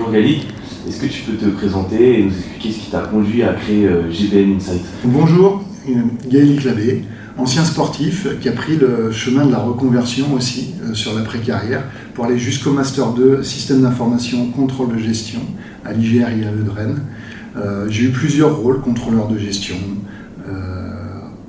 Bonjour Gali, est-ce que tu peux te présenter et nous expliquer ce qui t'a conduit à créer GBM Insight? Bonjour, Gaël Clavé, ancien sportif qui a pris le chemin de la reconversion aussi sur l'après-carrière pour aller jusqu'au Master 2 Système d'information, contrôle de gestion à l'IGR-IAE de Rennes. J'ai eu plusieurs rôles, contrôleur de gestion,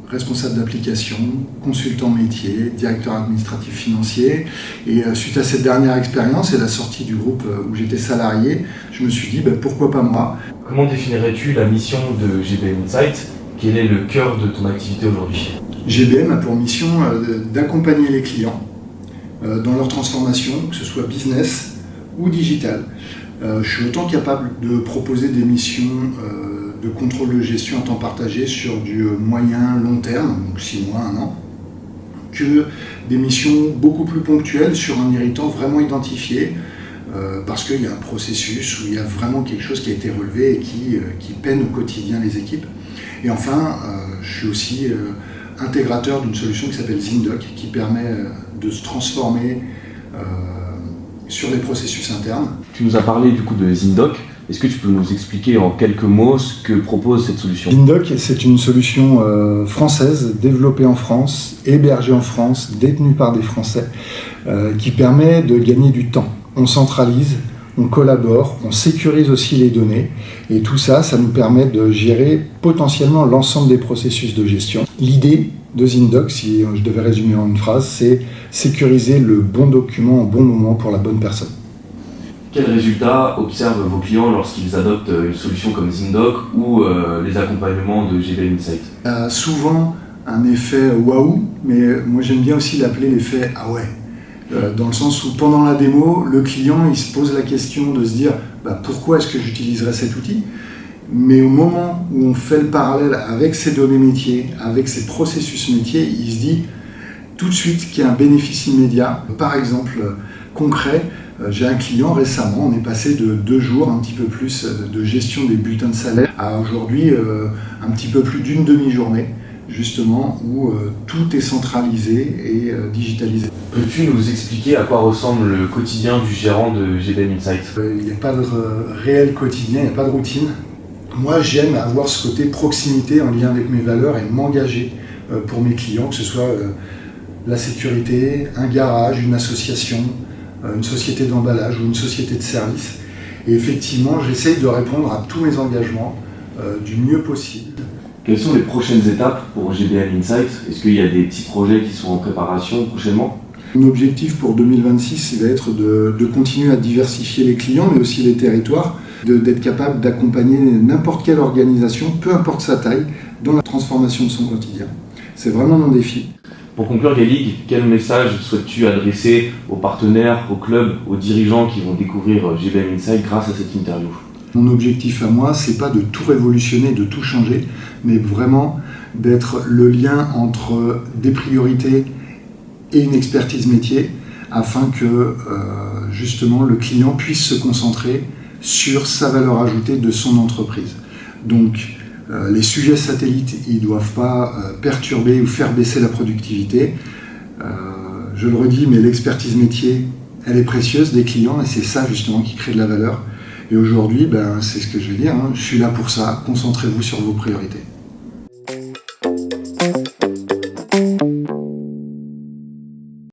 responsable d'application, consultant métier, directeur administratif financier. Et suite à cette dernière expérience et la sortie du groupe où j'étais salarié, je me suis dit pourquoi pas moi. Comment définirais-tu la mission de GBM Insight? Quel est le cœur de ton activité aujourd'hui? GBM a pour mission d'accompagner les clients dans leur transformation, que ce soit business ou digital. Je suis autant capable de proposer des missions de contrôle de gestion à temps partagé sur du moyen long terme, donc 6 mois, 1 an, que des missions beaucoup plus ponctuelles sur un irritant vraiment identifié, parce qu'il y a un processus où il y a vraiment quelque chose qui a été relevé et qui peine au quotidien les équipes. Et enfin, je suis aussi intégrateur d'une solution qui s'appelle Zindoc, qui permet de se transformer sur les processus internes. Tu nous as parlé du coup de Zindoc. Est-ce que tu peux nous expliquer en quelques mots ce que propose cette solution? Zindoc, c'est une solution française, développée en France, hébergée en France, détenue par des Français, qui permet de gagner du temps. On centralise, on collabore, on sécurise aussi les données, et tout ça, ça nous permet de gérer potentiellement l'ensemble des processus de gestion. L'idée de Zindoc, si je devais résumer en une phrase, c'est sécuriser le bon document au bon moment pour la bonne personne. Quels résultats observent vos clients lorsqu'ils adoptent une solution comme Zindoc ou les accompagnements de GBM Insight? Souvent un effet waouh, mais moi j'aime bien aussi l'appeler l'effet ah ouais. Dans le sens où pendant la démo, le client il se pose la question de se dire pourquoi est-ce que j'utiliserais cet outil? Mais au moment où on fait le parallèle avec ses données métiers, avec ses processus métiers, il se dit tout de suite qu'il y a un bénéfice immédiat. Par exemple, concret, j'ai un client récemment, on est passé de 2 jours, un petit peu plus de gestion des bulletins de salaire, à aujourd'hui un petit peu plus d'une demi-journée, justement, où tout est centralisé et digitalisé. Peux-tu nous expliquer à quoi ressemble le quotidien du gérant de GBM Insight? Il n'y a pas de réel quotidien, il n'y a pas de routine. Moi, j'aime avoir ce côté proximité en lien avec mes valeurs et m'engager pour mes clients, que ce soit la sécurité, un garage, une association, une société d'emballage ou une société de service. Et effectivement, j'essaye de répondre à tous mes engagements du mieux possible. Quelles sont les prochaines étapes pour GBM Insight? Est-ce qu'il y a des petits projets qui sont en préparation prochainement? Mon objectif pour 2026, va être de continuer à diversifier les clients, mais aussi les territoires, d'être capable d'accompagner n'importe quelle organisation, peu importe sa taille, dans la transformation de son quotidien. C'est vraiment mon défi. Pour conclure, Gaël, quel message souhaites-tu adresser aux partenaires, aux clubs, aux dirigeants qui vont découvrir GBM Insight grâce à cette interview? Mon objectif à moi, c'est pas de tout révolutionner, de tout changer, mais vraiment d'être le lien entre des priorités et une expertise métier, afin que justement le client puisse se concentrer sur sa valeur ajoutée de son entreprise. Donc les sujets satellites, ils ne doivent pas perturber ou faire baisser la productivité. Je le redis, mais l'expertise métier, elle est précieuse des clients et c'est ça justement qui crée de la valeur. Et aujourd'hui, c'est ce que je vais dire, je suis là pour ça, concentrez-vous sur vos priorités.